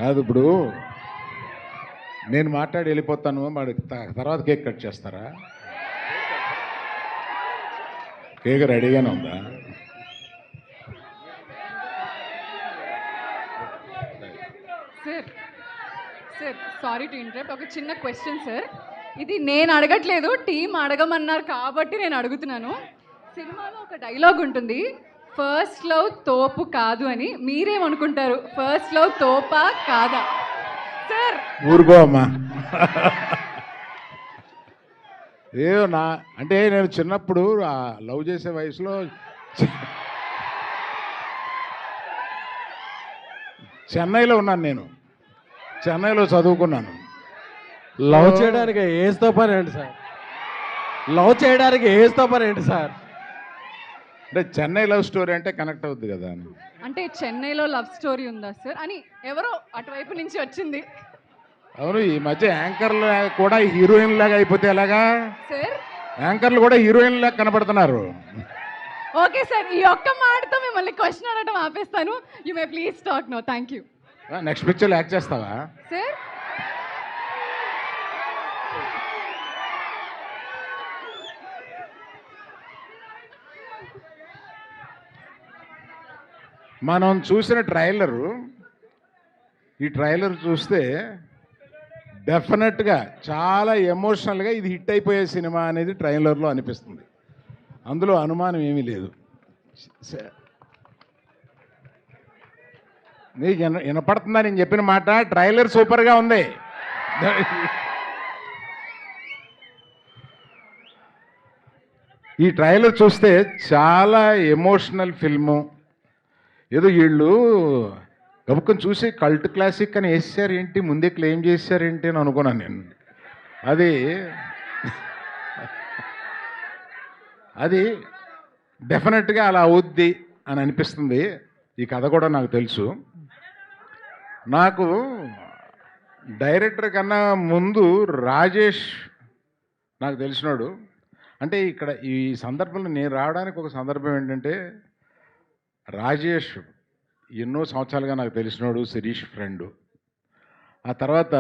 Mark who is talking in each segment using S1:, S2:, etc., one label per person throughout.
S1: కాదు ఇప్పుడు నేను మాట్లాడి వెళ్ళిపోతాను, మరి తర్వాత కేక్ కట్ చేస్తారా? కేక్ రెడీగానే ఉందా?
S2: Sir sir sorry to interrupt, ఒక చిన్న క్వశ్చన్ సార్. ఇది నేను అడగట్లేదు, టీం అడగమన్నారు కాబట్టి నేను అడుగుతున్నాను. సినిమాలో ఒక డైలాగ్ ఉంటుంది, ఫస్ట్ లవ్ తోపు కాదు అని. మీరేమనుకుంటారు, ఫస్ట్ లవ్ తోపా కాదా? సార్
S1: ఊరుకో అమ్మా. ఏదో నా అంటే నేను చిన్నప్పుడు ఆ లవ్ చేసే వయసులో చెన్నైలో ఉన్నాను. నేను చెన్నైలో చదువుకున్నాను.
S3: లవ్ చేయడానికి ఏజ్తో పని ఏంటి సార్? లవ్ చేయడానికి ఏజ్తో పని ఏంటి సార్?
S1: అంటే చెన్నై లవ్ స్టోరీ అంటే కనెక్ట్ అవుద్ది కదా అని.
S2: అంటే చెన్నైలో లవ్ స్టోరీ ఉందా సార్ అని ఎవరో అటువైపు నుంచి వచ్చింది.
S1: అవును, ఈ మధ్య యాంకర్లు కూడా హీరోయిన్ లాగా అయిపోతే ఎలాగా?
S2: సార్
S1: యాంకర్లు కూడా హీరోయిన్ లాగా కనపడుతున్నారు.
S2: ఓకే సార్, ఈ ఒక్క మాటతో మిమ్మల్ని క్వశ్చన్ అడగడం ఆపేస్తాను. You may please talk no. Thank you.
S1: Next పిక్చర్లో యాక్ట్ చేస్తావా?
S2: సార్
S1: మనం చూసిన ట్రైలరు, ఈ ట్రైలర్ చూస్తే డెఫినెట్గా చాలా ఎమోషనల్గా ఇది హిట్ అయిపోయే సినిమా అనేది ట్రైలర్లో అనిపిస్తుంది. అందులో అనుమానం ఏమీ లేదు. నీకు వినపడుతుందా నేను చెప్పిన మాట? ట్రైలర్ సూపర్గా ఉంది. ఈ ట్రైలర్ చూస్తే చాలా ఎమోషనల్ ఫిల్ము. ఏదో వీళ్ళు గబుక్కని చూసి కల్ట్ క్లాసిక్ అని వేసారు ఏంటి, ముందే క్లెయిమ్ చేశారేంటి అని అనుకున్నాను నేను. అది డెఫినెట్గా అలా అవుద్ది అని అనిపిస్తుంది. ఈ కథ కూడా నాకు తెలుసు. నాకు డైరెక్టర్ కన్నా ముందు రాజేష్ నాకు తెలిసినాడు. అంటే ఇక్కడ ఈ సందర్భంలో నేను రావడానికి ఒక సందర్భం ఏంటంటే, రాజేష్ ఎన్నో సంవత్సరాలుగా నాకు తెలిసినాడు, శిరీష్ ఫ్రెండు. ఆ తర్వాత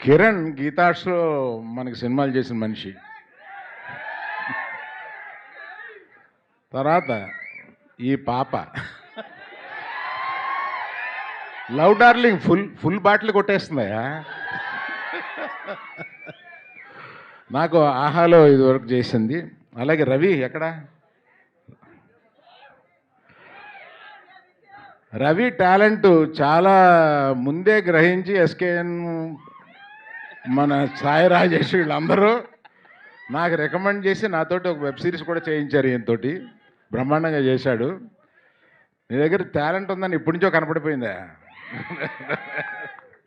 S1: కిరణ్ గీతాష్లో మనకి సినిమాలు చేసిన మనిషి. తర్వాత ఈ పాప లవ్ డార్లింగ్ ఫుల్ బాటిల్ కొట్టేస్తుందయా. నాకు ఆహాలో ఇది వరకు చేసింది. అలాగే రవి ఎక్కడ? రవి టాలెంట్ చాలా ముందే గ్రహించి ఎస్కేఎన్, మన సాయి రాజేష్ వీళ్ళందరూ నాకు రికమెండ్ చేసి నాతోటి ఒక వెబ్ సిరీస్ కూడా చేయించారు. ఈయనతోటి బ్రహ్మాండంగా చేశాడు. నీ దగ్గర టాలెంట్ ఉందని ఇప్పటి నుంచో కనపడిపోయిందా?